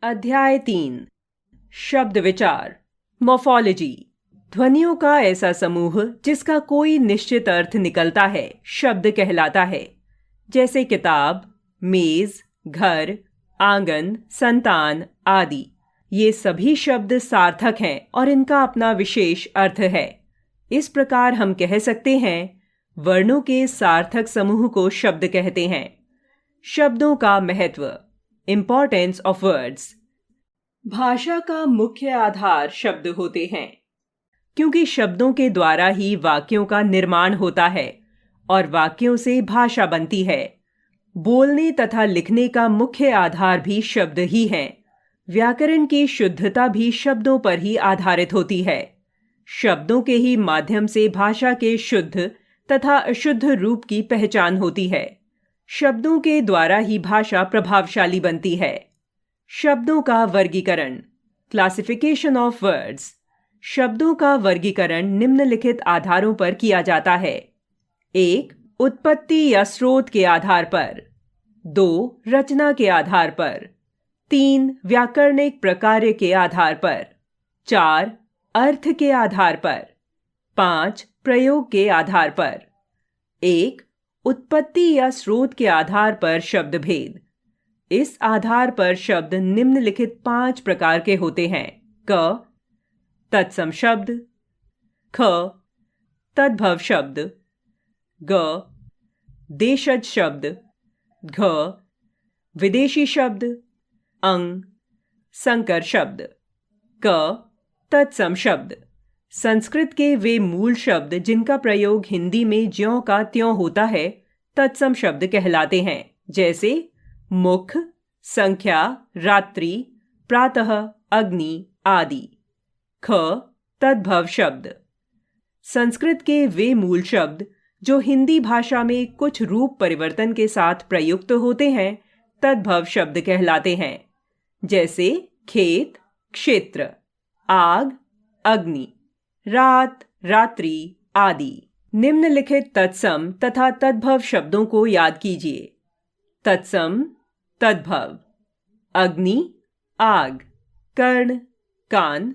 अध्याय 3 शब्द विचार मोर्फोलॉजी। ध्वनियों का ऐसा समूह जिसका कोई निश्चित अर्थ निकलता है शब्द कहलाता है। जैसे किताब, मेज, घर, आंगन, संतान आदि। ये सभी शब्द सार्थक हैं और इनका अपना विशेष अर्थ है। इस प्रकार हम कह सकते हैं, वर्णों के सार्थक समूह को शब्द कहते हैं। शब्दों का महत्व, इंपॉर्टेंस ऑफ वर्ड्स। भाषा का मुख्य आधार शब्द होते हैं, क्योंकि शब्दों के द्वारा ही वाक्यों का निर्माण होता है और वाक्यों से भाषा बनती है। बोलने तथा लिखने का मुख्य आधार भी शब्द ही हैं। व्याकरण की शुद्धता भी शब्दों पर ही आधारित होती है। शब्दों के ही माध्यम से भाषा के शुद्ध तथा अशुद्ध रूप की पहचान होती है। शब्दों के द्वारा ही भाषा प्रभावशाली बनती है। शब्दों का वर्गीकरण, क्लासिफिकेशन ऑफ वर्ड्स। शब्दों का वर्गीकरण निम्नलिखित आधारों पर किया जाता है। 1. उत्पत्ति या स्रोत के आधार पर। 2. रचना के आधार पर। 3. व्याकरणिक प्रकार्य के आधार पर। 4. अर्थ के आधार पर। 5. प्रयोग के आधार पर। 1. उत्पत्ति या स्रोत के आधार पर शब्द भेद। इस आधार पर शब्द निम्नलिखित 5 प्रकार के होते हैं। क. तत्सम शब्द। ख. तद्भव शब्द। ग. देशज शब्द। घ. विदेशी शब्द। अंग. संकर शब्द। क. तत्सम शब्द। संस्कृत के वे मूल शब्द जिनका प्रयोग हिंदी में ज्यों का त्यों होता है तत्सम शब्द कहलाते हैं। जैसे मुख, संख्या, रात्रि, प्रातः, अग्नि आदि। ख. तद्भव शब्द। संस्कृत के वे मूल शब्द जो हिंदी भाषा में कुछ रूप परिवर्तन के साथ प्रयुक्त होते हैं तद्भव शब्द कहलाते हैं। जैसे खेत, क्षेत्र, आग, अग्नि, रात, रात्रि आदि। निम्नलिखित तत्सम तथा तद्भव शब्दों को याद कीजिए। तत्सम, तद्भव। अग्नि, आग। कर्ण, कान।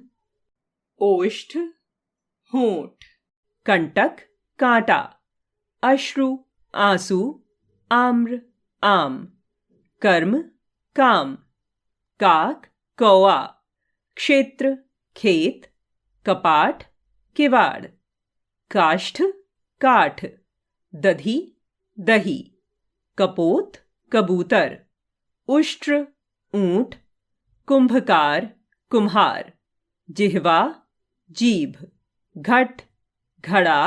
ओष्ठ, होंठ। कंटक, कांटा। अश्रु, आंसू। आम्र, आम। कर्म, काम। काक, कौआ। क्षेत्र, खेत। कपाट, किवाड़। काष्ठ, काठ। दधी, दही। कपोत, कबूतर। उष्ट्र, ऊंट। कुंभकार, कुम्हार। जिह्वा, जीभ। घट, घड़ा।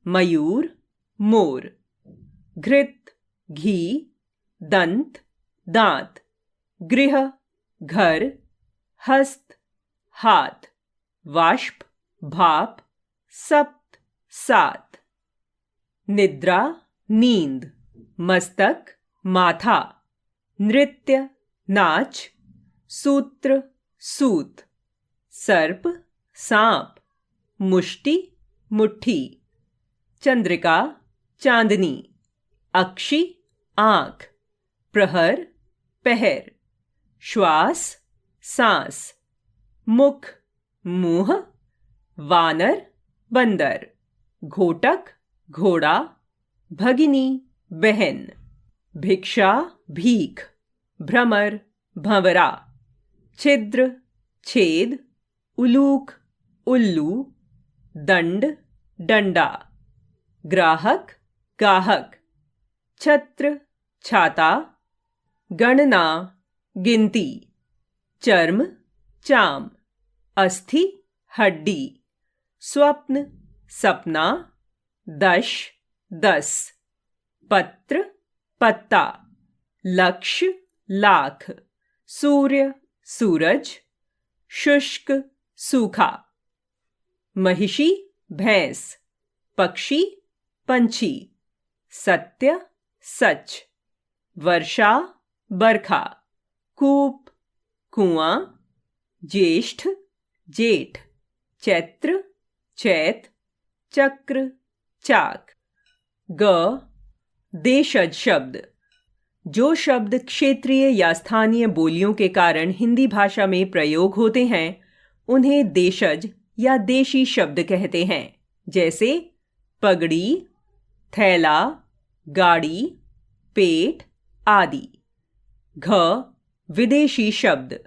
मयूर, मोर। घृत, घी। दंत, दांत। गृह, घर। हस्त, हाथ। वाष्प, भाप। सप्त, सात। निद्रा, नींद। मस्तक, माथा। नृत्य, नाच। सूत्र, सूत। सर्प, सांप। मुष्टि, मुट्ठी। चंद्रिका, चांदनी। अक्षी, आंख। प्रहर, पहर। श्वास, सांस। मुख, मुंह। वानर, बंदर। घोटक, घोड़ा। भगिनी, बहन। भिक्षा, भीख। भ्रमर, भंवरा। छिद्र, छेद। उलूक, उल्लू। दंड, डंडा। ग्राहक, गाहक। छत्र, छाता। गणना, गिनती। चर्म, चाम। अस्थि, हड्डी। स्वप्न, सपना। दश, 10। पत्र, पत्ता। लक्ष्य, लाख। सूर्य, सूरज। शुष्क, सूखा। महिषी, भैंस। पक्षी, पंछी। सत्य, सच। वर्षा, बरखा। कूप, कुआं। ज्येष्ठ, जेठ। चैत्र, चैत। चक्र, चाक। ग. देशज शब्द। जो शब्द क्षेत्रीय या स्थानीय बोलियों के कारण हिंदी भाषा में प्रयोग होते हैं उन्हें देशज या देशी शब्द कहते हैं, जैसे पगड़ी, थैला, गाड़ी, पेट आदि। घ विदेशी शब्द।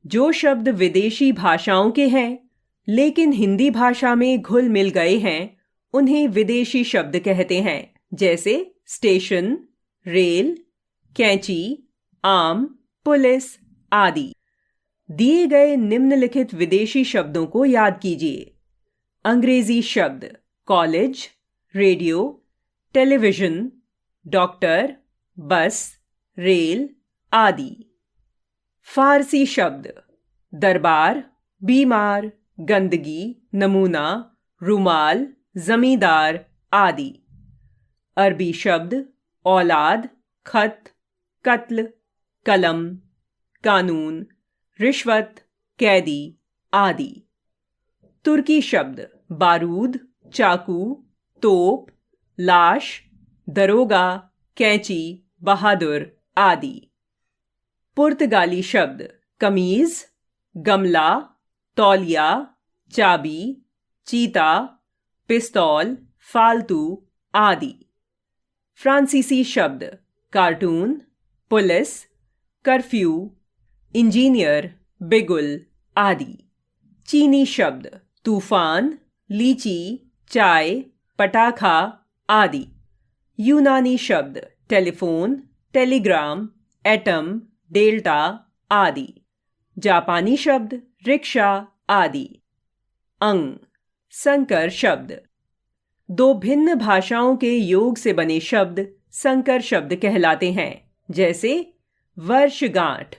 जो शब्द विदेशी भाषाओं के हैं लेकिन हिंदी भाषा में घुल मिल गए हैं उन्हें विदेशी शब्द कहते हैं, जैसे स्टेशन, रेल, कैंची, आम, पुलिस आदि। दिए गए निम्नलिखित विदेशी शब्दों को याद कीजिए। अंग्रेजी शब्द कॉलेज, रेडियो, टेलीविजन, डॉक्टर, बस, रेल आदि। फारसी शब्द दरबार, बीमार, गंदगी, नमूना, रुमाल, जमींदार आदि। अरबी शब्द औलाद, खत, कत्ल, कलम, कानून, रिश्वत, कैदी आदि। तुर्की शब्द बारूद, चाकू, तोप, लाश, दरोगा, कैंची, बहादुर आदि। पुर्तगाली शब्द कमीज, गमला, तौलिया, चाबी, चीता, पिस्तौल, फालतू आदि। फ्रांसीसी शब्द कार्टून, पुलिस, कर्फ्यू, इंजीनियर, बिगुल आदि। चीनी शब्द तूफान, लीची, चाय, पटाखा आदि। यूनानी शब्द टेलीफोन, टेलीग्राम, एटम, डेल्टा आदि। जापानी शब्द रिक्शा आदि। अंग संकर शब्द। दो भिन्न भाषाओं के योग से बने शब्द संकर शब्द कहलाते हैं, जैसे वर्षगांठ,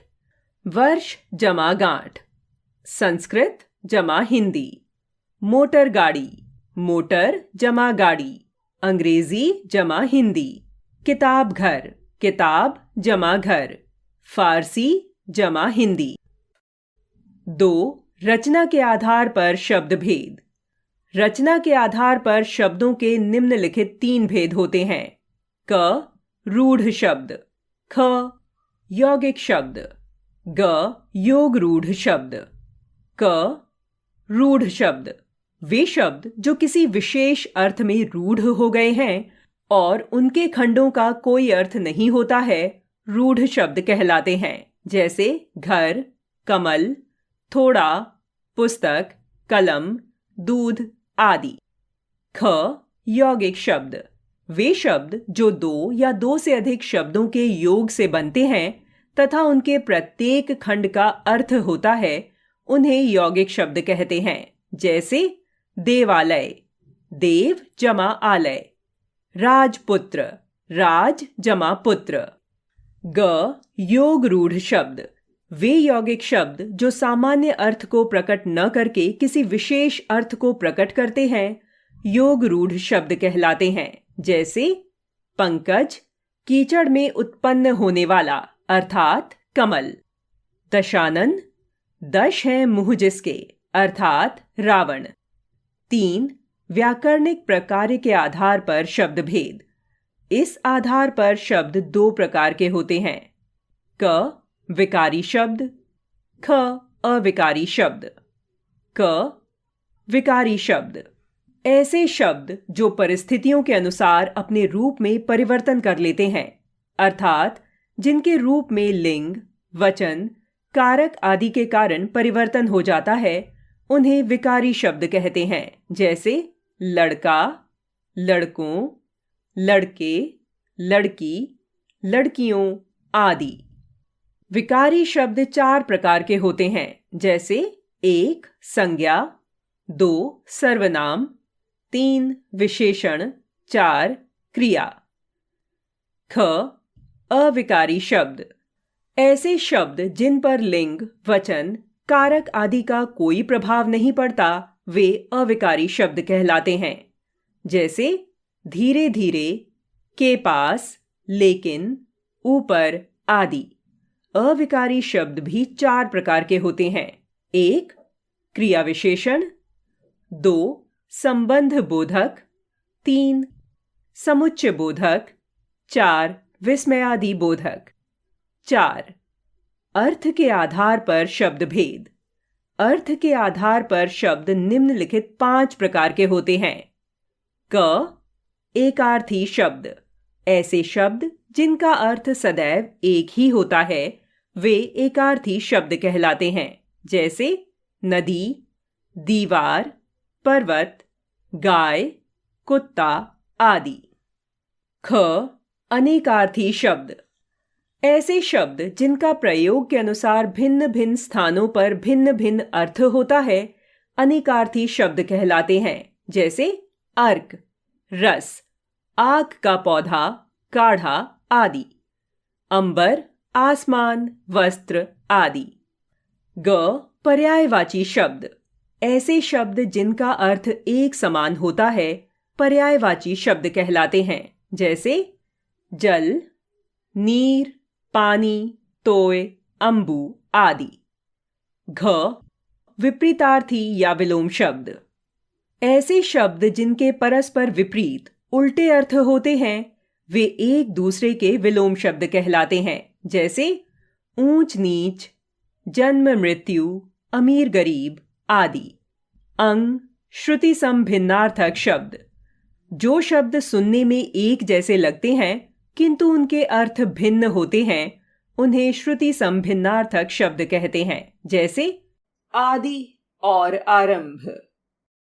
वर्ष जमा गांठ, संस्कृत जमा हिंदी, मोटर गाड़ी, मोटर जमा गाड़ी, अंग्रेजी जमा हिंदी, किताब घर, किताब जमा घर, फारसी जमा हिंदी। 2. रचना के आधार पर शब्द भेद। रचना के आधार पर शब्दों के निम्नलिखित 3 भेद होते हैं। क रूढ़ शब्द, ख यौगिक शब्द, ग योग रूढ़ शब्द। क रूढ़ शब्द वे शब्द जो किसी विशेष अर्थ में रूढ़ हो गए हैं और उनके खंडों का कोई अर्थ नहीं होता है, रूढ़ शब्द कहलाते हैं, जैसे घर, कमल, थोड़ा, पुस्तक, कलम, दूध आदि। ख यौगिक शब्द वे शब्द जो 2 या 2 से अधिक शब्दों के योग से बनते हैं तथा उनके प्रत्येक खंड का अर्थ होता है, उन्हें यौगिक शब्द कहते हैं, जैसे देवालय, देव जमा आलय, राजपुत्र, राज जमा पुत्र। ग योग रूढ़ शब्द वे यौगिक शब्द जो सामान्य अर्थ को प्रकट न करके किसी विशेष अर्थ को प्रकट करते हैं, योग रूढ़ शब्द कहलाते हैं, जैसे पंकज कीचड़ में उत्पन्न होने वाला अर्थात कमल, दशानन दश है मुंह जिसके अर्थात रावण। 3 व्याकरणिक प्रकार के आधार पर शब्द भेद। इस आधार पर शब्द 2 प्रकार के होते हैं। क विकारी शब्द, ख अविकारी शब्द। क विकारी शब्द ऐसे शब्द जो परिस्थितियों के अनुसार अपने रूप में परिवर्तन कर लेते हैं, अर्थात जिनके रूप में लिंग, वचन, कारक आदि के कारण परिवर्तन हो जाता है, उन्हें विकारी शब्द कहते हैं, जैसे लड़का, लड़कों, लड़के, लड़की, लड़कियों आदि। विकारी शब्द 4 प्रकार के होते हैं, जैसे 1 संज्ञा, 2 सर्वनाम, 3 विशेषण, 4 क्रिया। ख अविकारी शब्द ऐसे शब्द जिन पर लिंग, वचन, कारक आदि का कोई प्रभाव नहीं पड़ता, वे अविकारी शब्द कहलाते हैं, जैसे धीरे धीरे, के पास, लेकिन, ऊपर आदि। अविकारी शब्द भी 4 प्रकार के होते हैं। 1 क्रिया विशेषण, 2 संबंध बोधक, 3 समुच्चय बोधक, 4 विस्मयादि बोधक। 4. अर्थ के आधार पर शब्द भेद। अर्थ के आधार पर शब्द निम्नलिखित 5 प्रकार के होते हैं। क. एकार्थी शब्द। ऐसे शब्द जिनका अर्थ सदैव एक ही होता है वे एकार्थी शब्द कहलाते हैं, जैसे नदी, दीवार, पर्वत, गाय, कुत्ता आदि। ख. अनेकार्थी शब्द। ऐसे शब्द जिनका प्रयोग के अनुसार भिन्न भिन्न स्थानों पर भिन्न भिन्न अर्थ होता है अनेकार्थी शब्द कहलाते हैं, जैसे अर्क, रस, आग का पौधा, काढ़ा आदि। अंबर, आसमान, वस्त्र आदि। ग. पर्यायवाची शब्द। ऐसे शब्द जिनका अर्थ एक समान होता है पर्यायवाची शब्द कहलाते हैं, जैसे जल, नीर, पानी, तोय, अंबु आदि। घ. विपरीतार्थी या विलोम शब्द। ऐसे शब्द जिनके परस्पर विपरीत उल्टे अर्थ होते हैं वे एक दूसरे के विलोम शब्द कहलाते हैं, जैसे ऊंच नीच, जन्म मृत्यु, अमीर गरीब आदि। अंग. श्रुति समभिन्नार्थक शब्द। जो शब्द सुनने में एक जैसे लगते हैं किंतु उनके अर्थ भिन्न होते हैं उन्हें श्रुति समभिन्नार्थक शब्द कहते हैं, जैसे आदि और आरंभ।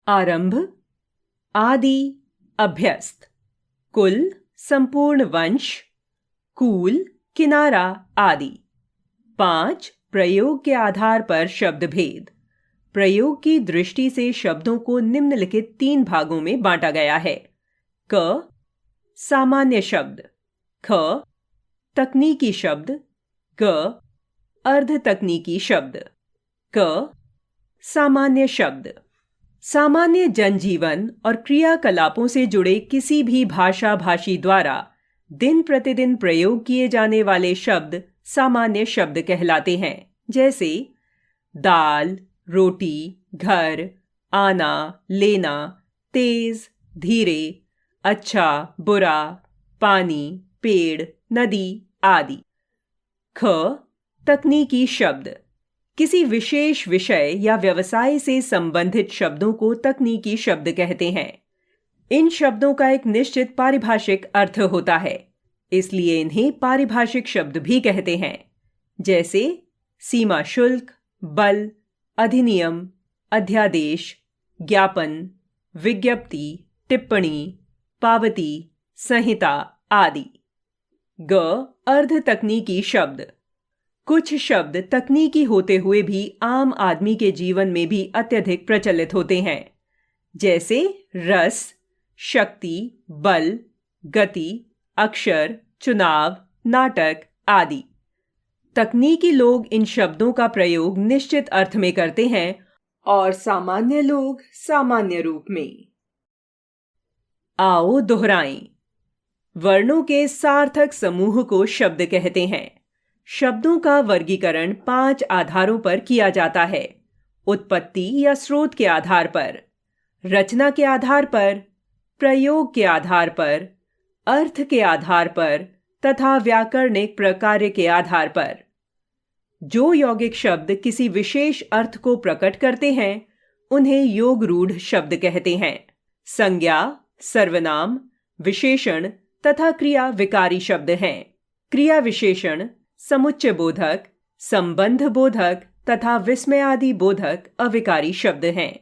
आरंभ, आदि, अभ्यस्त, कुल, संपूर्ण वंश, कूल, किनारा आदि। 5. प्रयोग के आधार पर शब्द भेद। प्रयोग की दृष्टि से शब्दों को निम्नलिखित 3 भागों में बांटा गया है। क. सामान्य शब्द। ख. तकनीकी शब्द। ग. अर्ध तकनीकी शब्द। क. सामान्य शब्द। सामान्य जनजीवन और क्रियाकलापों से जुड़े किसी भी भाषा भाषी द्वारा दिन प्रतिदिन प्रयोग किए जाने वाले शब्द सामान्य शब्द कहलाते हैं, जैसे दाल, रोटी, घर, आना, लेना, तेज, धीरे, अच्छा, बुरा, पानी, पेड़, नदी आदि। ख. तकनीकी शब्द। किसी विशेष विषय या व्यवसाय से संबंधित शब्दों को तकनीकी शब्द कहते हैं। इन शब्दों का एक निश्चित पारिभाषिक अर्थ होता है, इसलिए इन्हें पारिभाषिक शब्द भी कहते हैं, जैसे सीमा शुल्क, बल, अधिनियम, अध्यादेश, ज्ञापन, विज्ञप्ति, टिप्पणी, पावती, संहिता आदि। ग. अर्ध तकनीकी शब्द। कुछ शब्द तकनीकी होते हुए भी आम आदमी के जीवन में भी अत्यधिक प्रचलित होते हैं, जैसे रस, शक्ति, बल, गति, अक्षर, चुनाव, नाटक आदि। तकनीकी लोग इन शब्दों का प्रयोग निश्चित अर्थ में करते हैं और सामान्य लोग सामान्य रूप में। आओ दोहराएं। वर्णों के सार्थक समूह को शब्द कहते हैं। शब्दों का वर्गीकरण 5 आधारों पर किया जाता है: उत्पत्ति या स्रोत के आधार पर, रचना के आधार पर, प्रयोग के आधार पर, अर्थ के आधार पर तथा व्याकरणिक प्रकार्य के आधार पर। जो यौगिक शब्द किसी विशेष अर्थ को प्रकट करते हैं उन्हें योग रूढ़ शब्द कहते हैं। संज्ञा, सर्वनाम, विशेषण तथा क्रिया विकारी शब्द हैं। क्रिया विशेषण समुच्चय बोधक, संबंध बोधक तथा विस्मयादि बोधक अविकारी शब्द हैं।